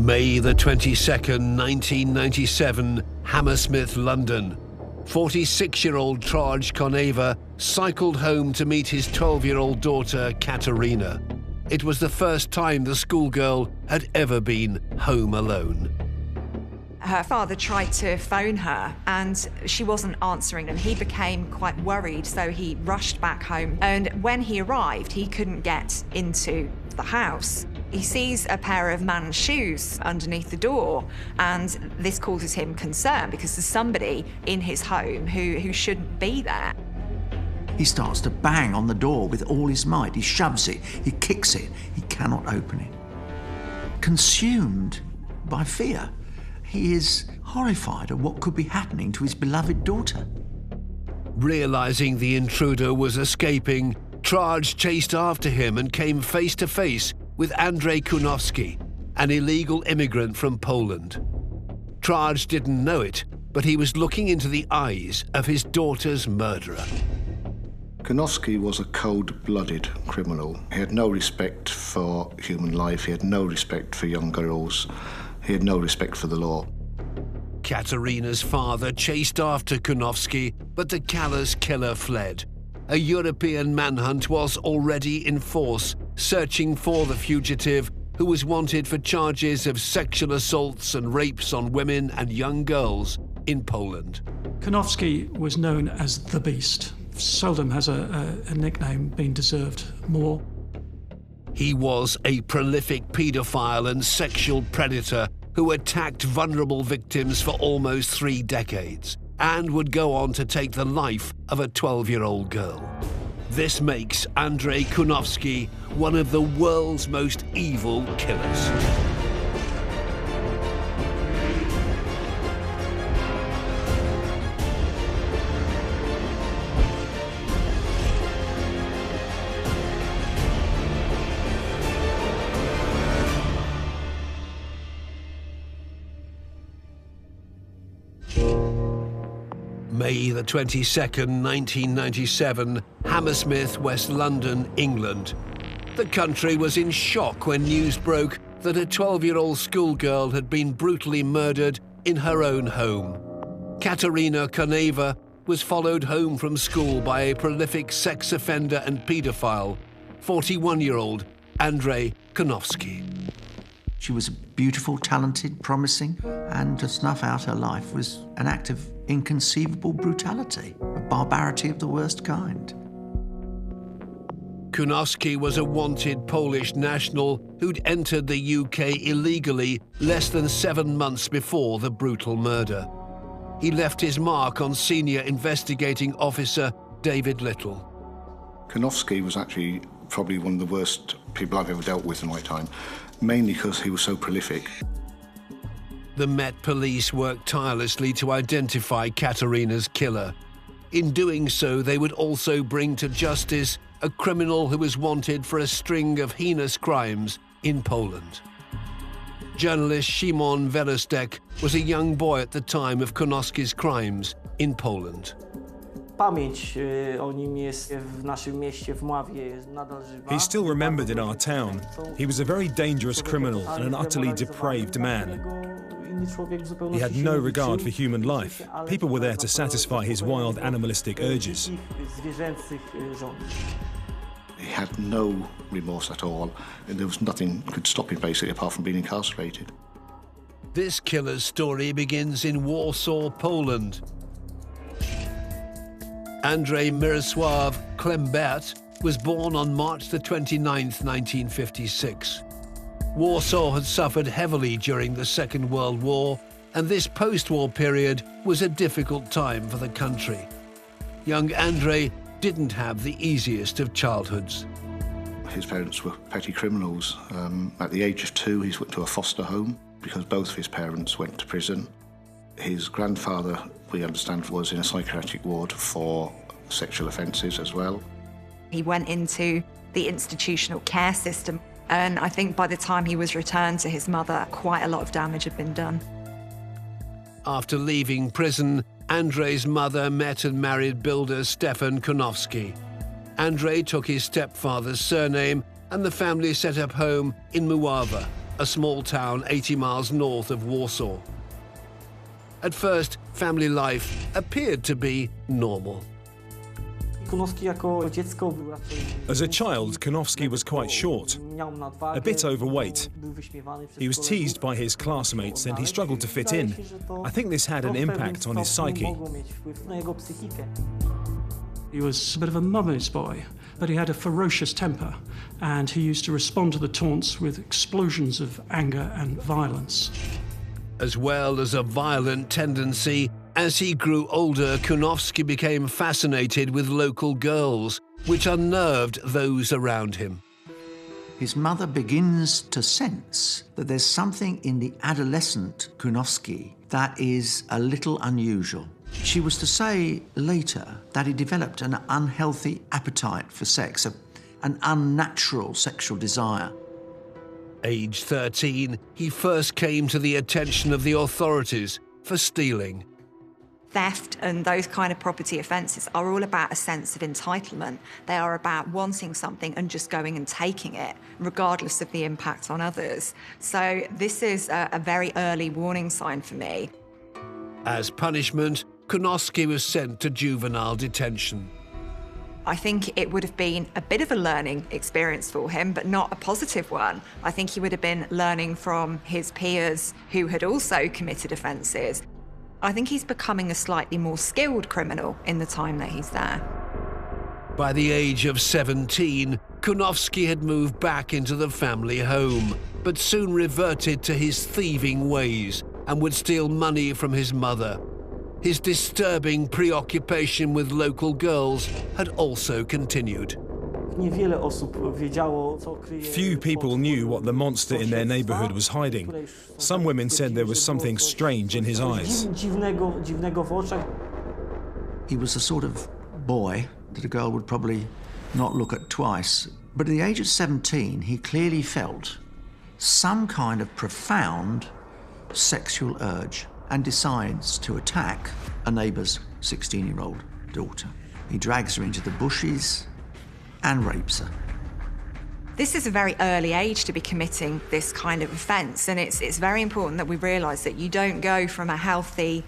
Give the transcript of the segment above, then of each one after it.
May the 22nd, 1997, Hammersmith, London. 46-year-old Andrzej Kunowski cycled home to meet his 12-year-old daughter, Katerina. It was the first time the schoolgirl had ever been home alone. Her father tried to phone her and she wasn't answering him. He became quite worried, so he rushed back home. And when he arrived, he couldn't get into the house. He sees a pair of man's shoes underneath the door, and this causes him concern because there's somebody in his home who shouldn't be there. He starts to bang on the door with all his might. He shoves it, he kicks it, he cannot open it. Consumed by fear, he is horrified at what could be happening to his beloved daughter. Realizing the intruder was escaping, Andrzej chased after him and came face to face with Andrzej Kunowski, an illegal immigrant from Poland. Andrzej didn't know it, but he was looking into the eyes of his daughter's murderer. Kunowski was a cold-blooded criminal. He had no respect for human life, he had no respect for young girls, he had no respect for the law. Katerina's father chased after Kunowski, but the callous killer fled. A European manhunt was already in force, searching for the fugitive, who was wanted for charges of sexual assaults and rapes on women and young girls in Poland. Kunowski was known as the Beast. Seldom has a nickname been deserved more. He was a prolific paedophile and sexual predator who attacked vulnerable victims for almost 3 decades and would go on to take the life of a 12-year-old girl. This makes Andrzej Kunowski one of the world's most evil killers. May the 22nd, 1997, Hammersmith, West London, England. The country was in shock when news broke that a 12-year-old schoolgirl had been brutally murdered in her own home. Katerina Koneva was followed home from school by a prolific sex offender and paedophile, 41-year-old Andrzej Kunowski. She was beautiful, talented, promising, and to snuff out her life was an act of inconceivable brutality, a barbarity of the worst kind. Kunowski was a wanted Polish national who'd entered the UK illegally less than 7 months before the brutal murder. He left his mark on senior investigating officer David Little. Kunowski was actually probably one of the worst people I've ever dealt with in my time, mainly because he was so prolific. The Met Police worked tirelessly to identify Katerina's killer. In doing so, they would also bring to justice a criminal who was wanted for a string of heinous crimes in Poland. Journalist Szymon Verostek was a young boy at the time of Kunowski's crimes in Poland. He's still remembered in our town. He was a very dangerous criminal and an utterly depraved man. He had no regard for human life. People were there to satisfy his wild animalistic urges. He had no remorse at all, and there was nothing could stop him basically apart from being incarcerated. This killer's story begins in Warsaw, Poland. Andrzej Mirosław Klembert was born on March the 29th, 1956. Warsaw had suffered heavily during the Second World War, and this post-war period was a difficult time for the country. Young Andrzej didn't have the easiest of childhoods. His parents were petty criminals. At the age of 2, he went to a foster home because both of his parents went to prison. His grandfather, we understand, was in a psychiatric ward for sexual offences as well. He went into the institutional care system, and I think by the time he was returned to his mother, quite a lot of damage had been done. After leaving prison, Andrzej's mother met and married builder Stefan Kunowski. Andrzej took his stepfather's surname, and the family set up home in Mlawa, a small town 80 miles north of Warsaw. At first, family life appeared to be normal. As a child, Kunowski was quite short, a bit overweight. He was teased by his classmates and he struggled to fit in. I think this had an impact on his psyche. He was a bit of a mummy's boy, but he had a ferocious temper, and he used to respond to the taunts with explosions of anger and violence. As well as a violent tendency, as he grew older, Kunowski became fascinated with local girls, which unnerved those around him. His mother begins to sense that there's something in the adolescent Kunowski that is a little unusual. She was to say later that he developed an unhealthy appetite for sex, an unnatural sexual desire. Age 13, he first came to the attention of the authorities for stealing. Theft and those kind of property offences are all about a sense of entitlement. They are about wanting something and just going and taking it, regardless of the impact on others. So this is a very early warning sign for me. As punishment, Kunowski was sent to juvenile detention. I think it would have been a bit of a learning experience for him, but not a positive one. I think he would have been learning from his peers who had also committed offences. I think he's becoming a slightly more skilled criminal in the time that he's there. By the age of 17, Kunowski had moved back into the family home, but soon reverted to his thieving ways and would steal money from his mother. His disturbing preoccupation with local girls had also continued. Few people knew what the monster in their neighborhood was hiding. Some women said there was something strange in his eyes. He was the sort of boy that a girl would probably not look at twice. But at the age of 17, he clearly felt some kind of profound sexual urge and decides to attack a neighbour's 16-year-old daughter. He drags her into the bushes and rapes her. This is a very early age to be committing this kind of offence, and it's very important that we realise that you don't go from a healthy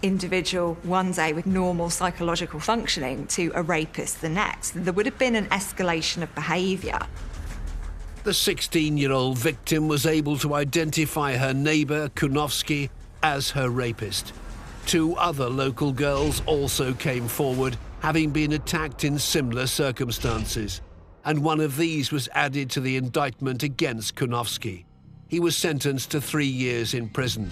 individual one day with normal psychological functioning to a rapist the next. There would have been an escalation of behaviour. The 16-year-old victim was able to identify her neighbour, Kunowski, as her rapist. 2 other local girls also came forward, having been attacked in similar circumstances, and one of these was added to the indictment against Kunowski. He was sentenced to 3 years in prison.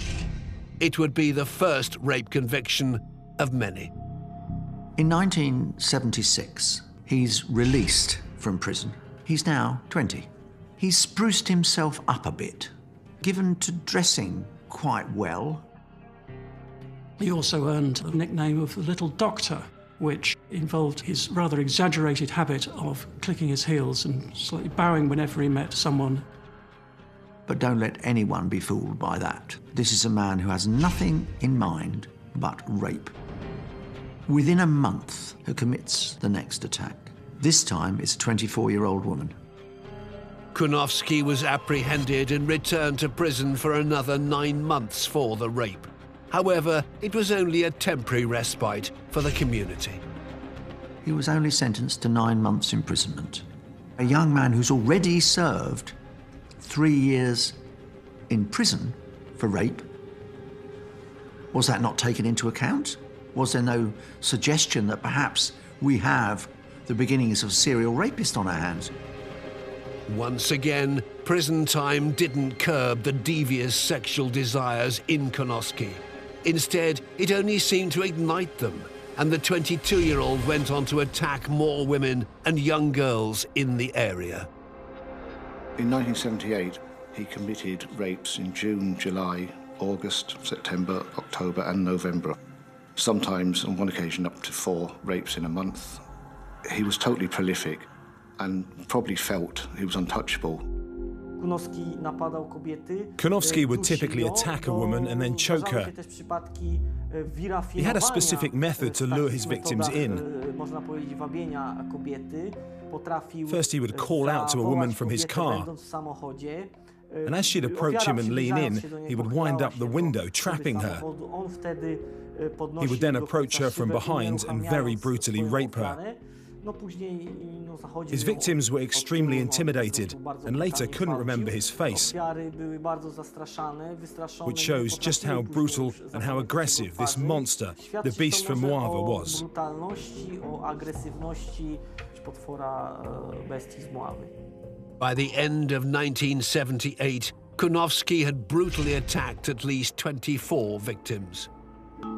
It would be the first rape conviction of many. In 1976, he's released from prison. He's now 20. He's spruced himself up a bit, given to dressing quite well. He also earned the nickname of the Little Doctor, which involved his rather exaggerated habit of clicking his heels and slightly bowing whenever he met someone. But don't let anyone be fooled by that. This is a man who has nothing in mind but rape. Within a month, who commits the next attack. This time, it's a 24-year-old woman. Kunowski was apprehended and returned to prison for another 9 months for the rape. However, it was only a temporary respite for the community. He was only sentenced to 9 months imprisonment. A young man who's already served 3 years in prison for rape. Was that not taken into account? Was there no suggestion that perhaps we have the beginnings of a serial rapist on our hands? Once again, prison time didn't curb the devious sexual desires in Kunowski. Instead, it only seemed to ignite them, and the 22-year-old went on to attack more women and young girls in the area. In 1978, he committed rapes in June, July, August, September, October and November. Sometimes, on one occasion, up to 4 rapes in a month. He was totally prolific and probably felt he was untouchable. Kunowski would typically attack a woman and then choke her. He had a specific method to lure his victims in. First, he would call out to a woman from his car. And as she'd approach him and lean in, he would wind up the window, trapping her. He would then approach her from behind and very brutally rape her. His victims were extremely intimidated and later couldn't remember his face, which shows just how brutal and how aggressive this monster, the Beast from Mława, was. By the end of 1978, Kunowski had brutally attacked at least 24 victims.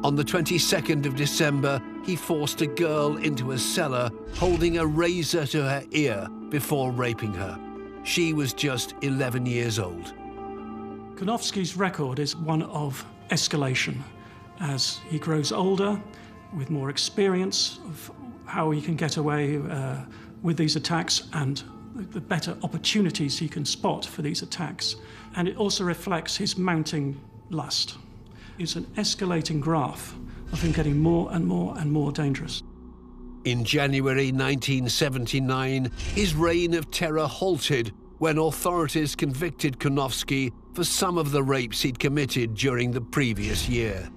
On the 22nd of December, he forced a girl into a cellar, holding a razor to her ear before raping her. She was just 11 years old. Kunowski's record is one of escalation. As he grows older, with more experience of how he can get away with these attacks and the better opportunities he can spot for these attacks. And it also reflects his mounting lust. It's an escalating graph of him getting more and more and more dangerous. In January 1979, his reign of terror halted when authorities convicted Kunowski for some of the rapes he'd committed during the previous year.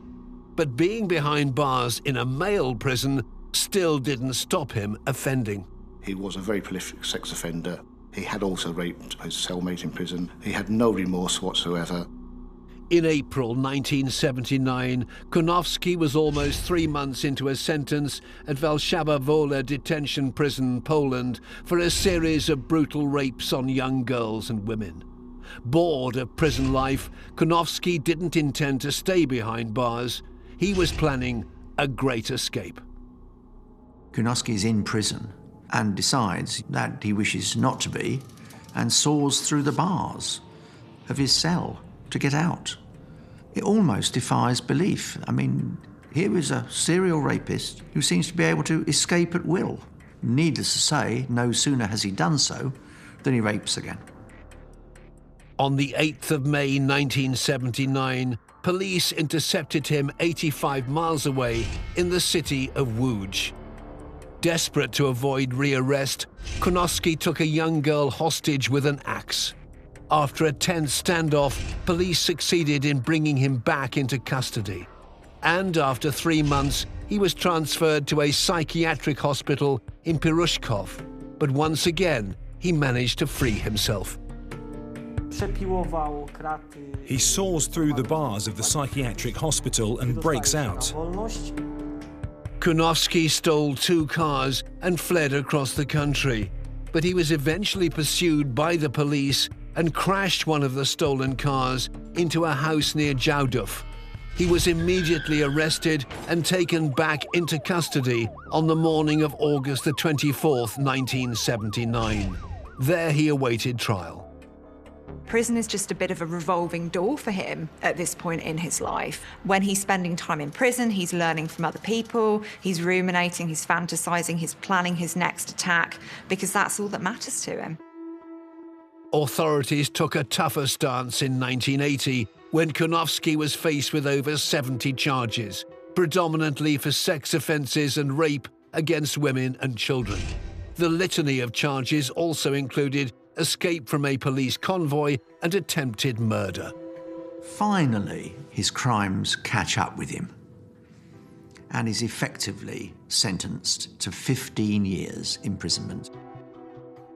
But being behind bars in a male prison still didn't stop him offending. He was a very prolific sex offender. He had also raped his cellmate in prison. He had no remorse whatsoever. In April 1979, Kunowski was almost 3 months into a sentence at Warszawa Wola detention prison, Poland, for a series of brutal rapes on young girls and women. Bored of prison life, Kunowski didn't intend to stay behind bars. He was planning a great escape. Kunowski is in prison and decides that he wishes not to be and saws through the bars of his cell to get out. It almost defies belief. I mean, here is a serial rapist who seems to be able to escape at will. Needless to say, no sooner has he done so than he rapes again. On the 8th of May 1979, police intercepted him 85 miles away in the city of Łódź. Desperate to avoid rearrest, Kunowski took a young girl hostage with an axe. After a tense standoff, police succeeded in bringing him back into custody. And after 3 months, he was transferred to a psychiatric hospital in Piruszków. But once again, he managed to free himself. He saws through the bars of the psychiatric hospital and breaks out. Kunowski stole 2 cars and fled across the country, but he was eventually pursued by the police and crashed one of the stolen cars into a house near Jałdów. He was immediately arrested and taken back into custody on the morning of August the 24th, 1979. There he awaited trial. Prison is just a bit of a revolving door for him at this point in his life. When he's spending time in prison, he's learning from other people, he's ruminating, he's fantasizing, he's planning his next attack, because that's all that matters to him. Authorities took a tougher stance in 1980 when Kunowski was faced with over 70 charges, predominantly for sex offences and rape against women and children. The litany of charges also included escape from a police convoy and attempted murder. Finally, his crimes catch up with him and is effectively sentenced to 15 years imprisonment.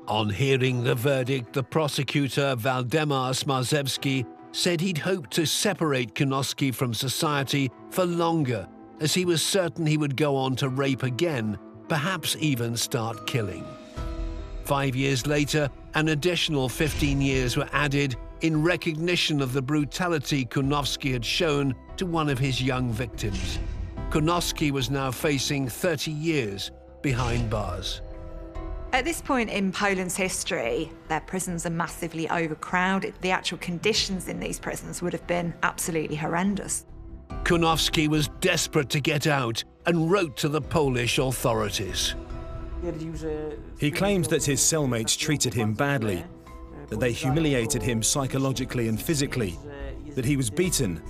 On hearing the verdict, the prosecutor, Waldemar Smarzewski, said he'd hoped to separate Kunowski from society for longer, as he was certain he would go on to rape again, perhaps even start killing. 5 years later, an additional 15 years were added in recognition of the brutality Kunowski had shown to one of his young victims. Kunowski was now facing 30 years behind bars. At this point in Poland's history, their prisons are massively overcrowded. The actual conditions in these prisons would have been absolutely horrendous. Kunowski was desperate to get out and wrote to the Polish authorities. He claims that his cellmates treated him badly, that they humiliated him psychologically and physically, that he was beaten.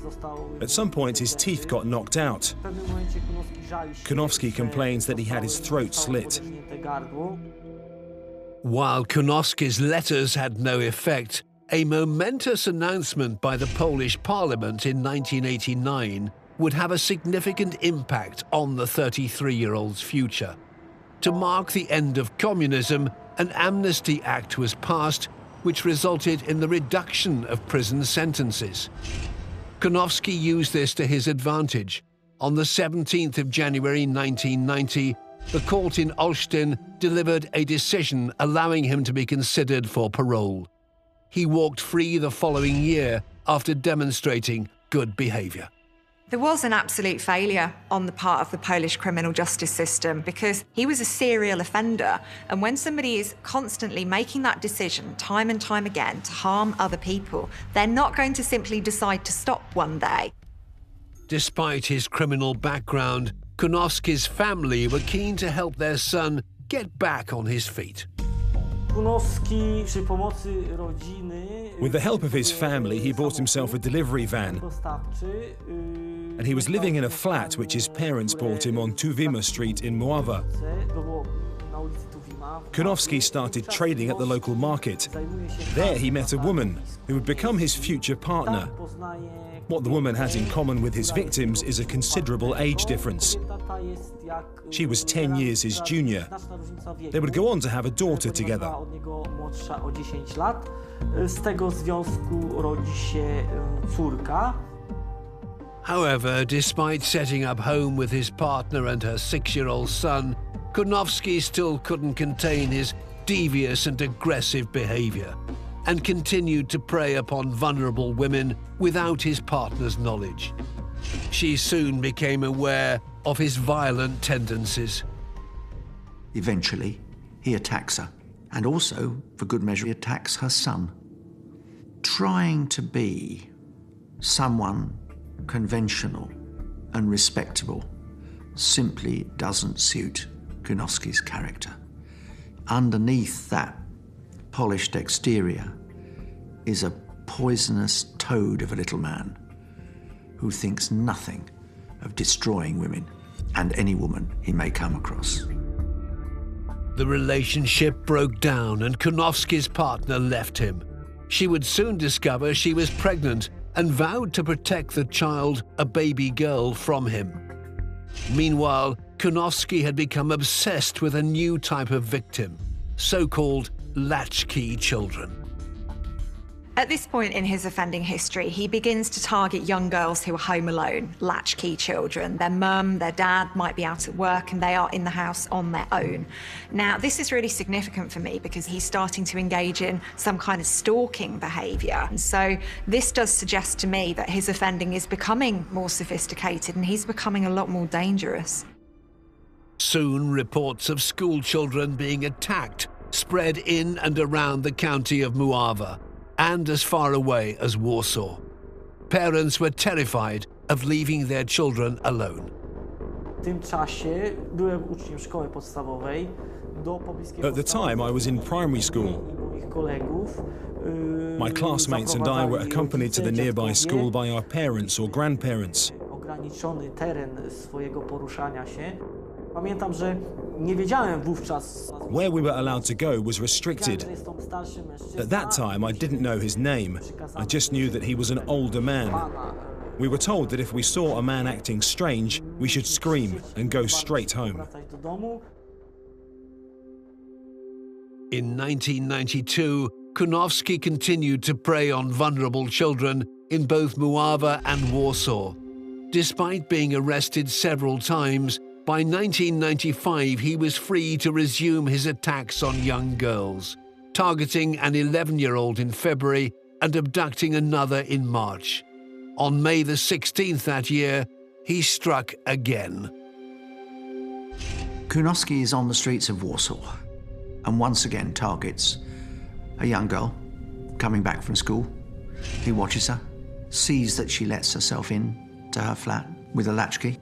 At some point, his teeth got knocked out. Kunowski complains that he had his throat slit. While Kunowski's letters had no effect, A momentous announcement by the Polish Parliament in 1989 would have a significant impact on the 33-year-old's future. To mark the end of communism, an Amnesty Act was passed which resulted in the reduction of prison sentences. Kunowski used this to his advantage. On the 17th of January 1990, the court in Olsztyn delivered a decision allowing him to be considered for parole. He walked free the following year after demonstrating good behaviour. There was an absolute failure on the part of the Polish criminal justice system because he was a serial offender. And when somebody is constantly making that decision time and time again to harm other people, they're not going to simply decide to stop one day. Despite his criminal background, Kunowski's family were keen to help their son get back on his feet. With the help of his family, he bought himself a delivery van. And he was living in a flat which his parents bought him on Tuwima Street in Mlawa. Kunowski started trading at the local market. There he met a woman who would become his future partner. What the woman has in common with his victims is a considerable age difference. She was 10 years his junior. They would go on to have a daughter together. However, despite setting up home with his partner and her 6-year-old son, Kunowski still couldn't contain his devious and aggressive behaviour and continued to prey upon vulnerable women without his partner's knowledge. She soon became aware of his violent tendencies. Eventually, he attacks her, and also, for good measure, he attacks her son. Trying to be someone conventional and respectable simply doesn't suit Kunowski's character. Underneath that polished exterior is a poisonous toad of a little man who thinks nothing of destroying women and any woman he may come across. The relationship broke down and Kunowski's partner left him. She would soon discover she was pregnant and vowed to protect the child, a baby girl, from him. Meanwhile, Kunowski had become obsessed with a new type of victim, so-called latchkey children. At this point in his offending history, he begins to target young girls who are home alone, latchkey children. Their mum, their dad might be out at work and they are in the house on their own. Now, this is really significant for me because he's starting to engage in some kind of stalking behaviour. And so this does suggest to me that his offending is becoming more sophisticated and he's becoming a lot more dangerous. Soon, reports of school children being attacked spread in and around the county of Mława, and as far away as Warsaw. Parents were terrified of leaving their children alone. At the time, I was in primary school. My classmates and I were accompanied to the nearby school by our parents or grandparents. Where we were allowed to go was restricted. At that time, I didn't know his name. I just knew that he was an older man. We were told that if we saw a man acting strange, we should scream and go straight home. In 1992, Kunowski continued to prey on vulnerable children in both Mława and Warsaw. Despite being arrested several times, by 1995 he was free to resume his attacks on young girls, targeting an 11-year-old in February and abducting another in March. On May the 16th that year, he struck again. Kunowski is on the streets of Warsaw and once again targets a young girl coming back from school. He watches her, sees that she lets herself in to her flat with a latchkey.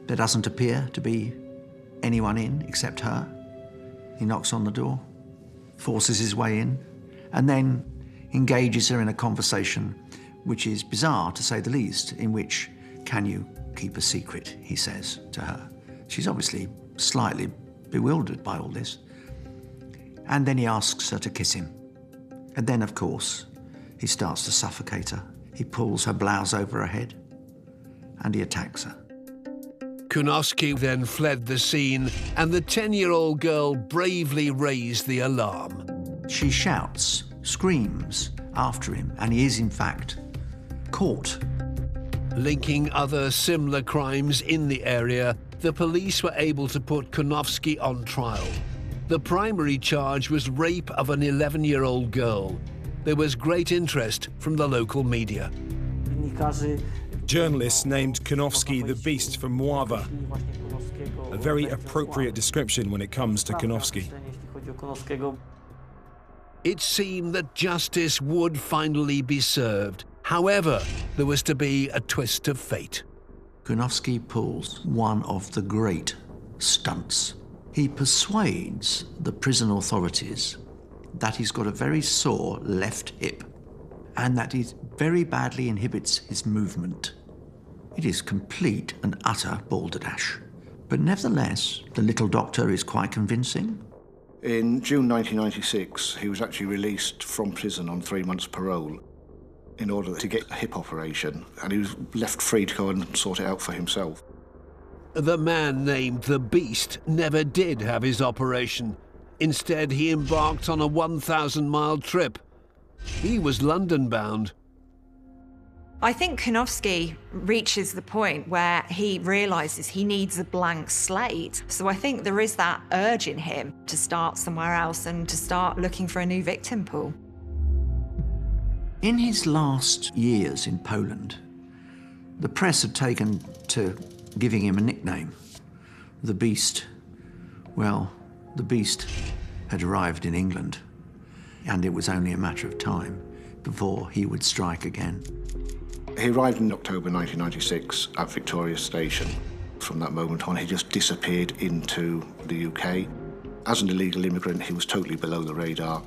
There doesn't appear to be anyone in except her. He knocks on the door, forces his way in, and then engages her in a conversation which is bizarre, to say the least, in which, "Can you keep a secret?" he says to her. She's obviously slightly bewildered by all this. And then he asks her to kiss him. And then, of course, He starts to suffocate her. He pulls her blouse over her head, and he attacks her. Kunowski then fled the scene, and the 10-year-old girl bravely raised the alarm. She shouts, screams after him, and he is, in fact, caught. Linking other similar crimes in the area, the police were able to put Kunowski on trial. The primary charge was rape of an 11-year-old girl. There was great interest from the local media. Journalists named Kunowski the Beast from Mława, a very appropriate description when it comes to Kunowski. It seemed that justice would finally be served. However, there was to be a twist of fate. Kunowski pulls one of the great stunts. He persuades the prison authorities that he's got a very sore left hip and that he very badly inhibits his movement. It is complete and utter balderdash. But nevertheless, the little doctor is quite convincing. In June 1996, he was actually released from prison on 3 months parole in order to get a hip operation, and he was left free to go and sort it out for himself. The man named the Beast never did have his operation. Instead, he embarked on a 1,000-mile trip. He was London-bound. I think Kunowski reaches the point where he realises he needs a blank slate. So I think there is that urge in him to start somewhere else and to start looking for a new victim pool. In his last years in Poland, the press had taken to giving him a nickname, the Beast. Well, the Beast had arrived in England, and it was only a matter of time before he would strike again. He arrived in October 1996 at Victoria Station. From that moment on, he just disappeared into the UK. As an illegal immigrant, he was totally below the radar,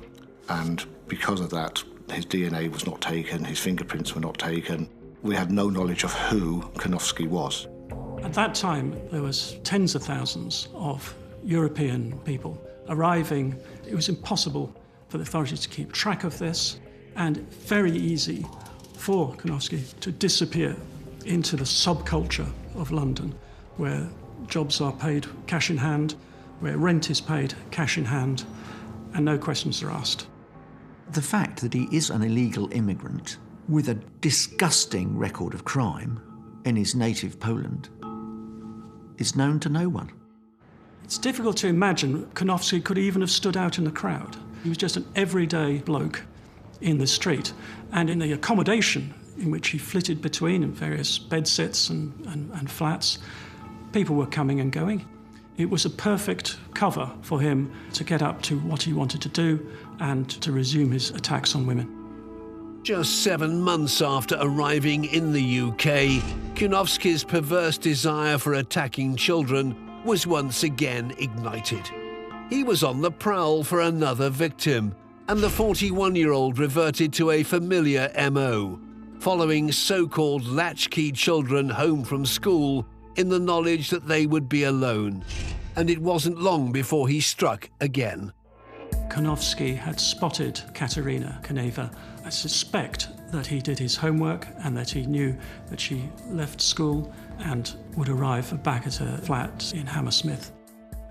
and because of that, his DNA was not taken, his fingerprints were not taken. We had no knowledge of who Kunowski was. At that time, there was tens of thousands of European people arriving. It was impossible for the authorities to keep track of this, and very easy for Kunowski to disappear into the subculture of London, where jobs are paid cash in hand, where rent is paid cash in hand, and no questions are asked. The fact that he is an illegal immigrant with a disgusting record of crime in his native Poland is known to no one. It's difficult to imagine Kunowski could even have stood out in the crowd. He was just an everyday bloke in the street, and in the accommodation in which he flitted between in various bedsits and flats, people were coming and going. It was a perfect cover for him to get up to what he wanted to do and to resume his attacks on women. Just 7 months after arriving in the UK, Kunowski's perverse desire for attacking children was once again ignited. He was on the prowl for another victim, and the 41-year-old reverted to a familiar MO, following so-called latchkey children home from school in the knowledge that they would be alone. And it wasn't long before he struck again. Kunowski had spotted Katerina Koneva. I suspect that he did his homework and that he knew that she left school and would arrive back at her flat in Hammersmith.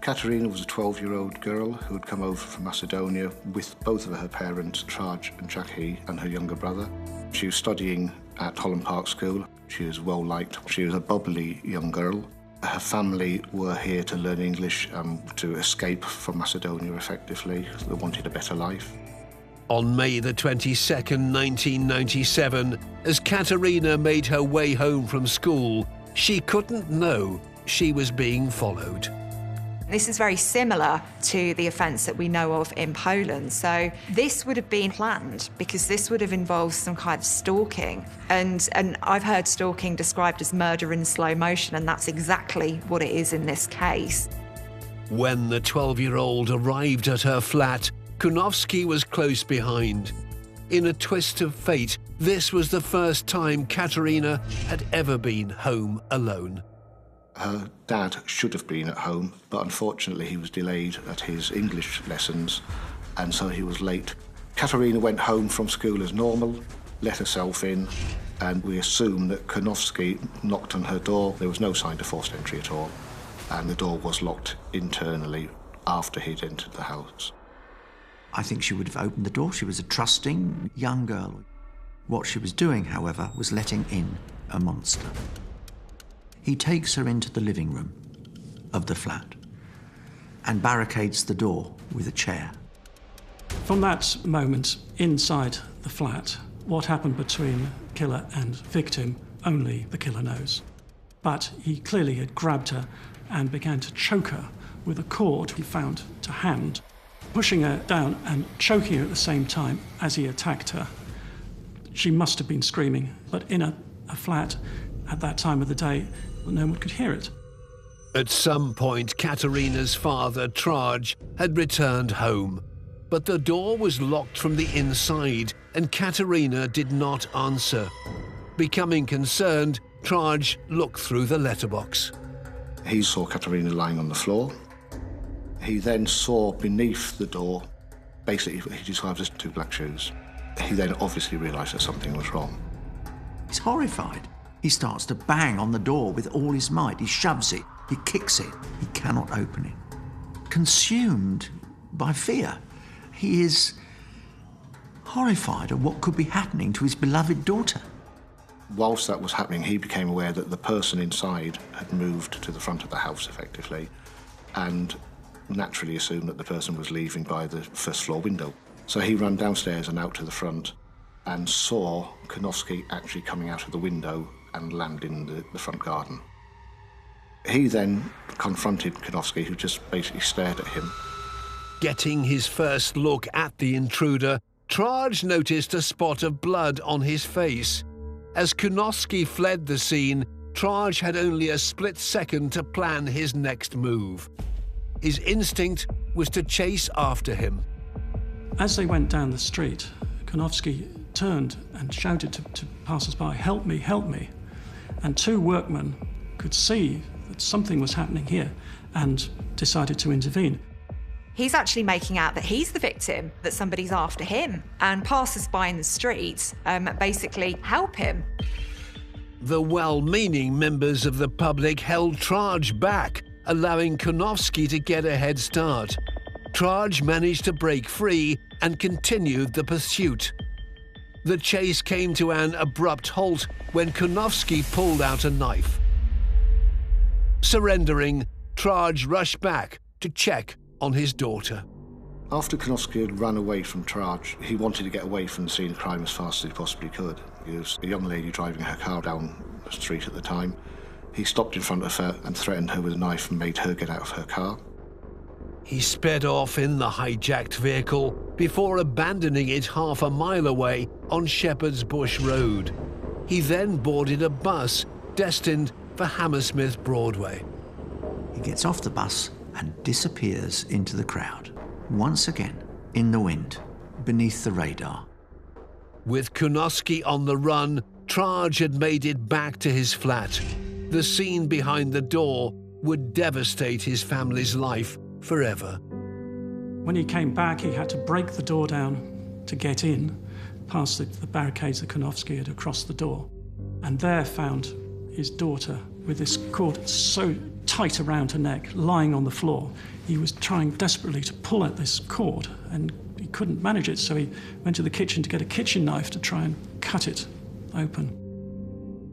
Katerina was a 12-year-old girl who had come over from Macedonia with both of her parents, Traj and Jackie, and her younger brother. She was studying at Holland Park School. She was well-liked. She was a bubbly young girl. Her family were here to learn English, to escape from Macedonia effectively. They wanted a better life. On May the 22nd, 1997, as Katerina made her way home from school, she couldn't know she was being followed. This is very similar to the offence that we know of in Poland. So this would have been planned because this would have involved some kind of stalking. And I've heard stalking described as murder in slow motion, and that's exactly what it is in this case. When the 12-year-old arrived at her flat, Kunowski was close behind. In a twist of fate, this was the first time Katerina had ever been home alone. Her dad should have been at home, but unfortunately he was delayed at his English lessons, and so he was late. Katerina went home from school as normal, let herself in, and we assume that Kunowski knocked on her door. There was no sign of forced entry at all, and the door was locked internally after he'd entered the house. I think she would have opened the door. She was a trusting young girl. What she was doing, however, was letting in a monster. He takes her into the living room of the flat and barricades the door with a chair. From that moment inside the flat, what happened between killer and victim, only the killer knows. But he clearly had grabbed her and began to choke her with a cord he found to hand, pushing her down and choking her at the same time as he attacked her. She must have been screaming, but in a flat at that time of the day, no one could hear it. At some point, Katerina's father, Traj, had returned home, but the door was locked from the inside and Katerina did not answer. Becoming concerned, Traj looked through the letterbox. He saw Katerina lying on the floor. He then saw beneath the door, basically he describes as 2 black shoes. He then obviously realised that something was wrong. He's horrified. He starts to bang on the door with all his might. He shoves it, he kicks it, he cannot open it. Consumed by fear, he is horrified at what could be happening to his beloved daughter. Whilst that was happening, he became aware that the person inside had moved to the front of the house, effectively, and naturally assumed that the person was leaving by the first floor window. So he ran downstairs and out to the front and saw Kunowski actually coming out of the window and land in the front garden. He then confronted Kunowski, who just basically stared at him. Getting his first look at the intruder, Traj noticed a spot of blood on his face. As Kunowski fled the scene, Traj had only a split second to plan his next move. His instinct was to chase after him. As they went down the street, Kunowski turned and shouted to passers-by, "Help me, help me." And 2 workmen could see that something was happening here and decided to intervene. He's actually making out that he's the victim, that somebody's after him, and passers-by in the streets basically help him. The well-meaning members of the public held Traj back, allowing Kunowski to get a head start. Traj managed to break free and continued the pursuit. The chase came to an abrupt halt when Kunowski pulled out a knife. Surrendering, Traj rushed back to check on his daughter. After Kunowski had run away from Traj, he wanted to get away from the scene of crime as fast as he possibly could. There was a young lady driving her car down the street at the time. He stopped in front of her and threatened her with a knife and made her get out of her car. He sped off in the hijacked vehicle before abandoning it half a mile away on Shepherd's Bush Road. He then boarded a bus destined for Hammersmith Broadway. He gets off the bus and disappears into the crowd, once again in the wind, beneath the radar. With Kunowski on the run, Traj had made it back to his flat. The scene behind the door would devastate his family's life forever. When he came back, he had to break the door down to get in, past the barricades that Kunowski had across the door, and there found his daughter with this cord so tight around her neck, lying on the floor. He was trying desperately to pull at this cord, and he couldn't manage it, so he went to the kitchen to get a kitchen knife to try and cut it open.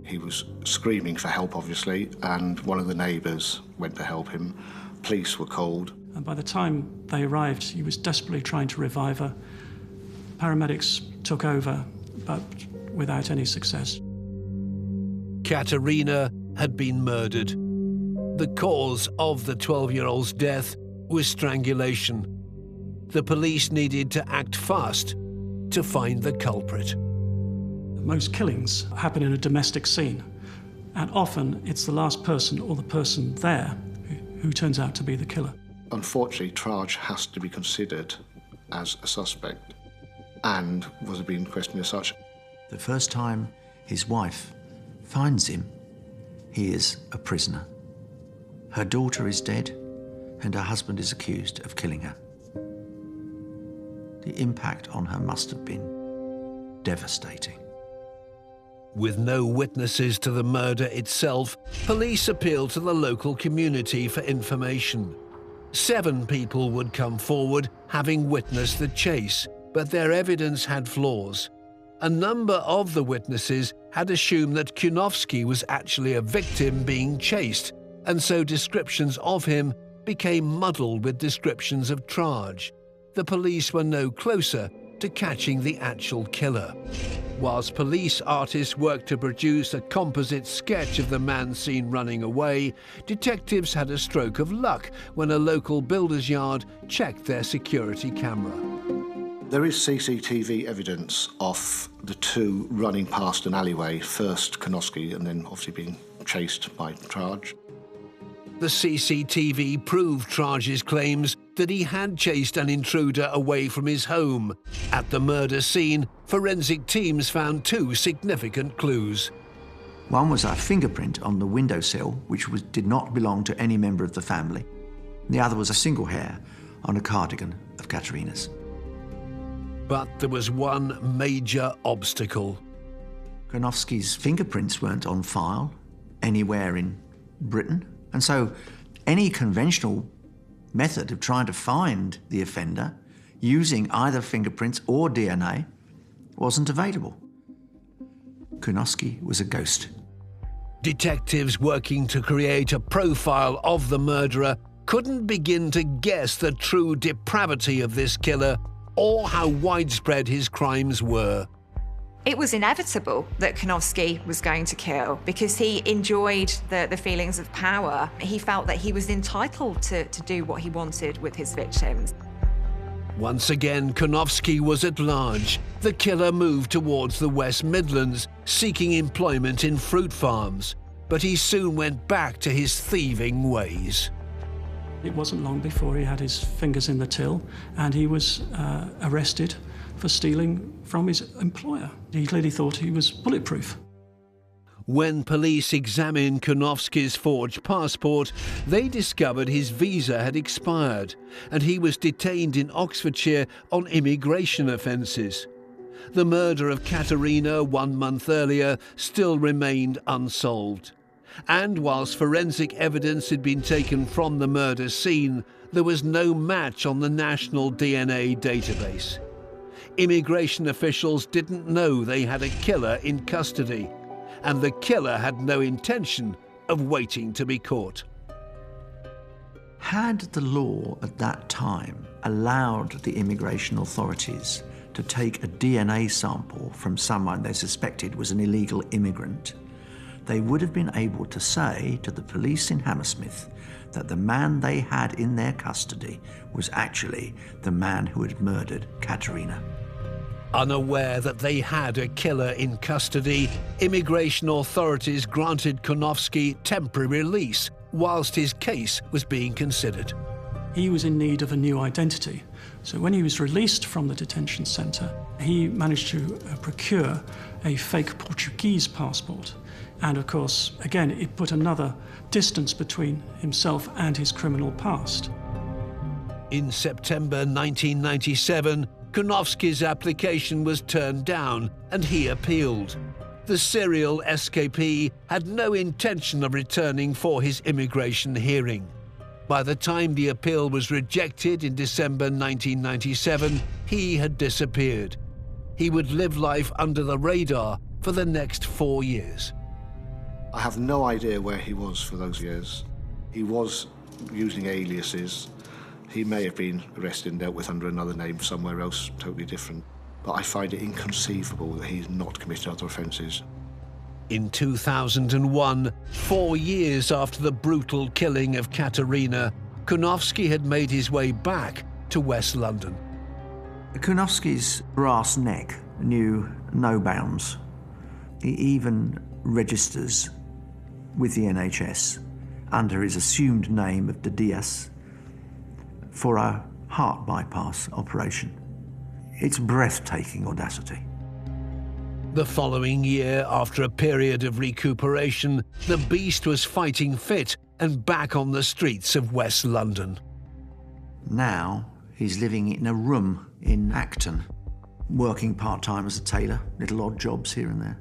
He was screaming for help, obviously, and one of the neighbours went to help him. Police were called. And by the time they arrived, he was desperately trying to revive her. Paramedics took over, but without any success. Katerina had been murdered. The cause of the 12-year-old's death was strangulation. The police needed to act fast to find the culprit. Most killings happen in a domestic scene, and often it's the last person or the person there who turns out to be the killer. Unfortunately, Traj has to be considered as a suspect and was being questioned as such. The first time his wife finds him, he is a prisoner. Her daughter is dead, and her husband is accused of killing her. The impact on her must have been devastating. With no witnesses to the murder itself, police appealed to the local community for information. 7 people would come forward, having witnessed the chase, but their evidence had flaws. A number of the witnesses had assumed that Kunowski was actually a victim being chased, and so descriptions of him became muddled with descriptions of Traj. The police were no closer to catching the actual killer. Whilst police artists worked to produce a composite sketch of the man seen running away, detectives had a stroke of luck when a local builder's yard checked their security camera. There is CCTV evidence of the 2 running past an alleyway, first Kunowski and then obviously being chased by Traj. The CCTV proved Traj's claims that he had chased an intruder away from his home. At the murder scene, forensic teams found 2 significant clues. One was a fingerprint on the windowsill, which did not belong to any member of the family. The other was a single hair on a cardigan of Katerina's. But there was one major obstacle. Kunowski's fingerprints weren't on file anywhere in Britain, and so any conventional method of trying to find the offender using either fingerprints or DNA wasn't available. Kunowski was a ghost. Detectives working to create a profile of the murderer couldn't begin to guess the true depravity of this killer or how widespread his crimes were. It was inevitable that Kunowski was going to kill because he enjoyed the feelings of power. He felt that he was entitled to do what he wanted with his victims. Once again, Kunowski was at large. The killer moved towards the West Midlands, seeking employment in fruit farms. But he soon went back to his thieving ways. It wasn't long before he had his fingers in the till and he was arrested for stealing from his employer. He clearly thought he was bulletproof. When police examined Kunowski's forged passport, they discovered his visa had expired and he was detained in Oxfordshire on immigration offences. The murder of Katerina 1 month earlier still remained unsolved. And whilst forensic evidence had been taken from the murder scene, there was no match on the national DNA database. Immigration officials didn't know they had a killer in custody, and the killer had no intention of waiting to be caught. Had the law at that time allowed the immigration authorities to take a DNA sample from someone they suspected was an illegal immigrant, they would have been able to say to the police in Hammersmith that the man they had in their custody was actually the man who had murdered Katerina. Unaware that they had a killer in custody, immigration authorities granted Kunowski temporary release whilst his case was being considered. He was in need of a new identity. So when he was released from the detention centre, he managed to procure a fake Portuguese passport. And of course, again, it put another distance between himself and his criminal past. In September 1997, Kunowski's application was turned down and he appealed. The serial escapee had no intention of returning for his immigration hearing. By the time the appeal was rejected in December 1997, he had disappeared. He would live life under the radar for the next 4 years. I have no idea where he was for those years. He was using aliases. He may have been arrested and dealt with under another name somewhere else, totally different. But I find it inconceivable that he's not committed other offences. In 2001, 4 years after the brutal killing of Katerina, Kunowski had made his way back to West London. Kunowski's brass neck knew no bounds. He even registers with the NHS under his assumed name of De Diaz for a heart bypass operation. It's breathtaking audacity. The following year, after a period of recuperation, the Beast was fighting fit and back on the streets of West London. Now He's living in a room in Acton, working part-time as a tailor, little odd jobs here and there.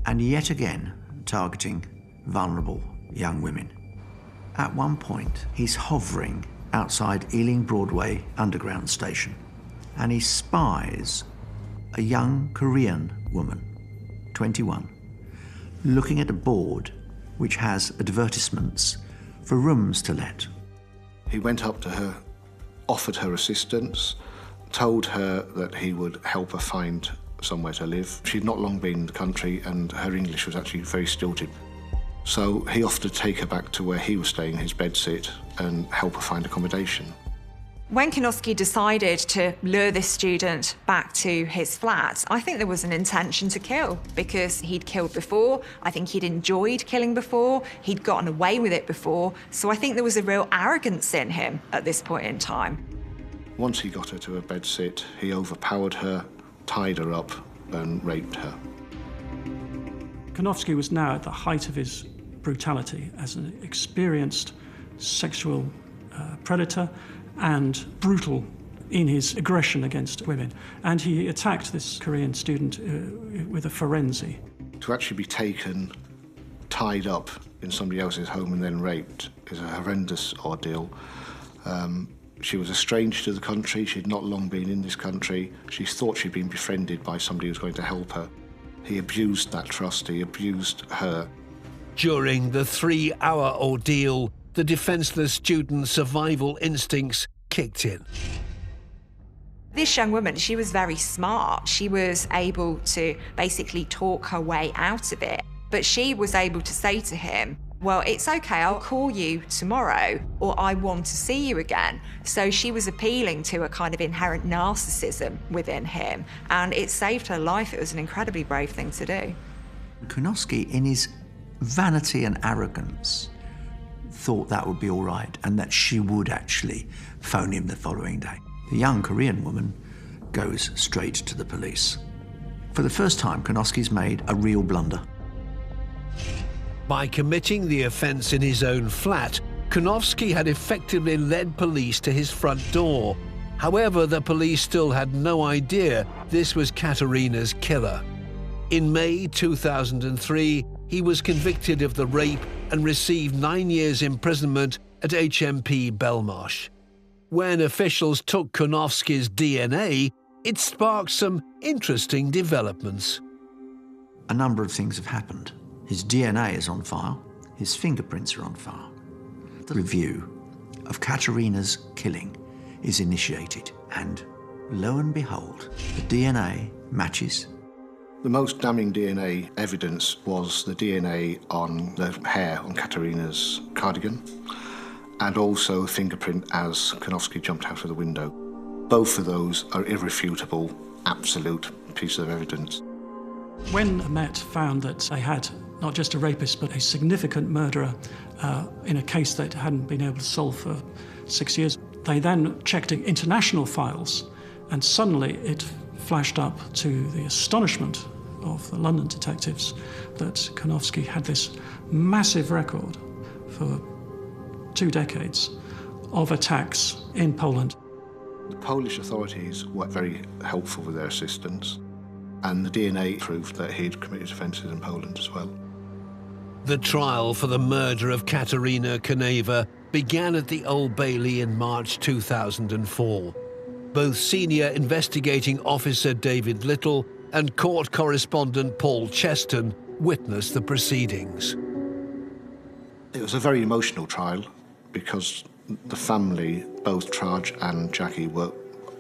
And yet again, targeting vulnerable young women. At one point, he's hovering outside Ealing Broadway Underground Station, and he spies a young Korean woman, 21, looking at a board which has advertisements for rooms to let. He went up to her, offered her assistance, told her that he would help her find somewhere to live. She'd not long been in the country and her English was actually very stilted. So he offered to take her back to where he was staying, his bedsit, and help her find accommodation. When Kunowski decided to lure this student back to his flat, I think there was an intention to kill, because he'd killed before. I think he'd enjoyed killing before. He'd gotten away with it before. So I think there was a real arrogance in him at this point in time. Once he got her to her bedsit, he overpowered her, tied her up, and raped her. Kunowski was now at the height of his brutality as an experienced sexual predator and brutal in his aggression against women. And he attacked this Korean student with a frenzy. To actually be taken, tied up in somebody else's home and then raped is a horrendous ordeal. She was a stranger to the country. She'd not long been in this country. She thought she'd been befriended by somebody who was going to help her. He abused that trust. He abused her. During the 3-hour ordeal, the defenseless student's survival instincts kicked in. This young woman, she was very smart. She was able to basically talk her way out of it. But she was able to say to him, well, it's okay, I'll call you tomorrow, or I want to see you again. So she was appealing to a kind of inherent narcissism within him, and it saved her life. It was an incredibly brave thing to do. Kunowski, in his vanity and arrogance, thought that would be all right and that she would actually phone him the following day. The young Korean woman goes straight to the police. For the first time, Kunowski's made a real blunder. By committing the offence in his own flat, Kunowski had effectively led police to his front door. However, the police still had no idea this was Katerina's killer. In May 2003, he was convicted of the rape and received 9 years imprisonment at HMP Belmarsh. When officials took Kunowski's DNA, it sparked some interesting developments. A number of things have happened. His DNA is on file, his fingerprints are on file. The review of Katerina's killing is initiated, and lo and behold, the DNA matches. The most damning DNA evidence was the DNA on the hair on Katerina's cardigan, and also fingerprint as Kunowski jumped out of the window. Both of those are irrefutable, absolute pieces of evidence. When the Met found that they had not just a rapist, but a significant murderer in a case that hadn't been able to solve for 6 years, they then checked international files, and suddenly it flashed up to the astonishment of the London detectives that Kunowski had this massive record for 2 decades of attacks in Poland. The Polish authorities were very helpful with their assistance, and the DNA proved that he'd committed offences in Poland as well. The trial for the murder of Katerina Koneva began at the Old Bailey in March 2004. Both senior investigating officer David Little and court correspondent Paul Cheston witnessed the proceedings. It was a very emotional trial because the family, both Traj and Jackie, were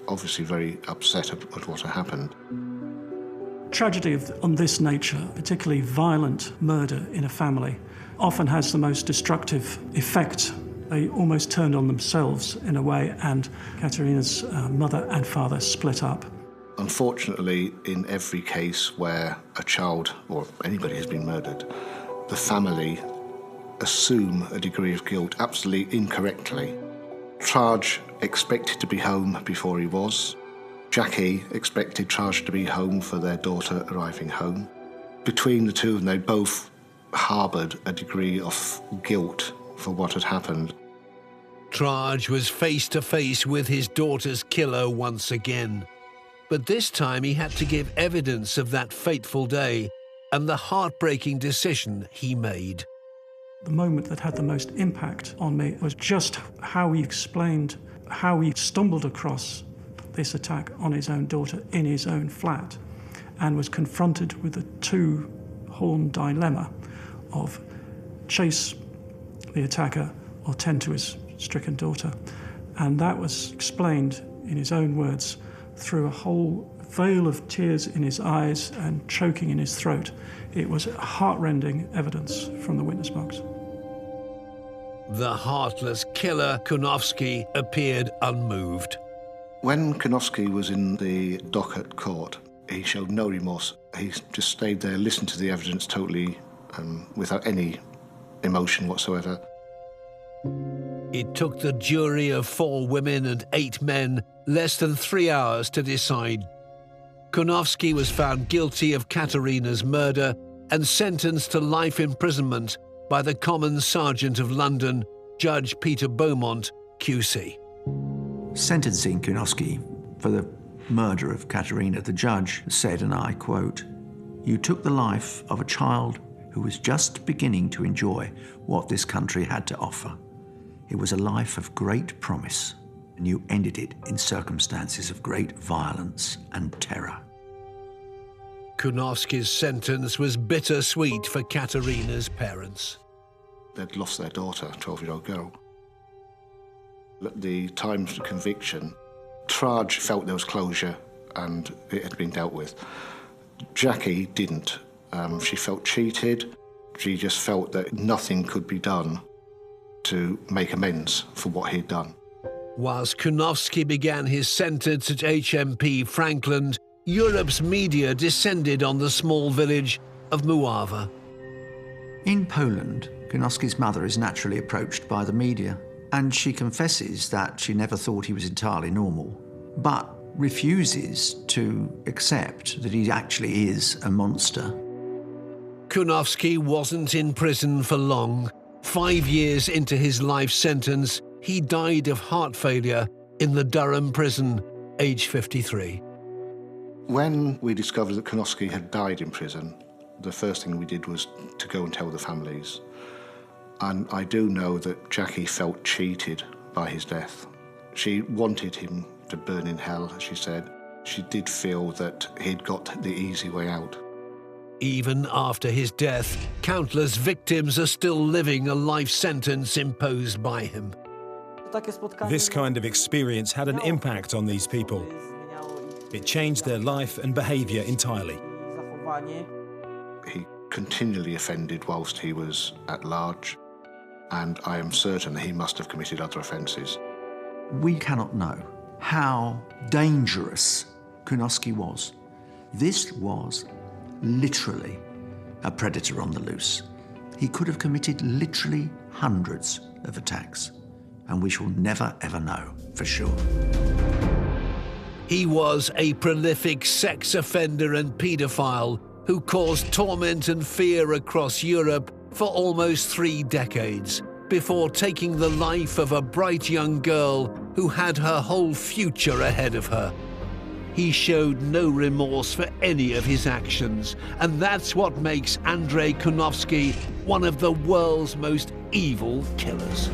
obviously very upset at what had happened. Tragedy on this nature, particularly violent murder in a family, often has the most destructive effect. They almost turned on themselves in a way, and Katerina's mother and father split up. Unfortunately, in every case where a child or anybody has been murdered, the family assume a degree of guilt absolutely incorrectly. Traj expected to be home before he was. Jackie expected Traj to be home for their daughter arriving home. Between the two of them, they both harboured a degree of guilt for what had happened. Traj was face to face with his daughter's killer once again. But this time he had to give evidence of that fateful day and the heartbreaking decision he made. The moment that had the most impact on me was just how he explained how he stumbled across this attack on his own daughter in his own flat and was confronted with the two-horn dilemma of chase the attacker or tend to his stricken daughter. And that was explained in his own words through a whole veil of tears in his eyes and choking in his throat. It was heart-rending evidence from the witness box. The heartless killer Kunowski appeared unmoved. When Kunowski was in the dock at court, he showed no remorse. He just stayed there, listened to the evidence totally without any emotion whatsoever. It took the jury of 4 women and 8 men less than 3 hours to decide. Kunowski was found guilty of Katerina's murder and sentenced to life imprisonment by the Common Sergeant of London, Judge Peter Beaumont, QC. Sentencing Kunowski for the murder of Katerina, the judge said, and I quote, "You took the life of a child who was just beginning to enjoy what this country had to offer. It was a life of great promise, and you ended it in circumstances of great violence and terror." Kunowski's sentence was bittersweet for Katerina's parents. They'd lost their daughter, a 12-year-old girl. At the time of the conviction, Traj felt there was closure and it had been dealt with. Jackie didn't. She felt cheated. She just felt that nothing could be done to make amends for what he'd done. Whilst Kunowski began his sentence at HMP Frankland, Europe's media descended on the small village of Mława. In Poland, Kunowski's mother is naturally approached by the media, and she confesses that she never thought he was entirely normal, but refuses to accept that he actually is a monster. Kunowski wasn't in prison for long. 5 years into his life sentence, he died of heart failure in the Durham prison, age 53. When we discovered that Kunowski had died in prison, the first thing we did was to go and tell the families. And I do know that Jackie felt cheated by his death. She wanted him to burn in hell, as she said. She did feel that he'd got the easy way out. Even after his death, countless victims are still living a life sentence imposed by him. This kind of experience had an impact on these people. It changed their life and behaviour entirely. He continually offended whilst he was at large, and I am certain that he must have committed other offences. We cannot know how dangerous Kunowski was. This was literally a predator on the loose. He could have committed literally hundreds of attacks, and we shall never ever know for sure. He was a prolific sex offender and paedophile who caused torment and fear across Europe for almost 3 decades, before taking the life of a bright young girl who had her whole future ahead of her. He showed no remorse for any of his actions, and that's what makes Andrzej Kunowski one of the world's most evil killers.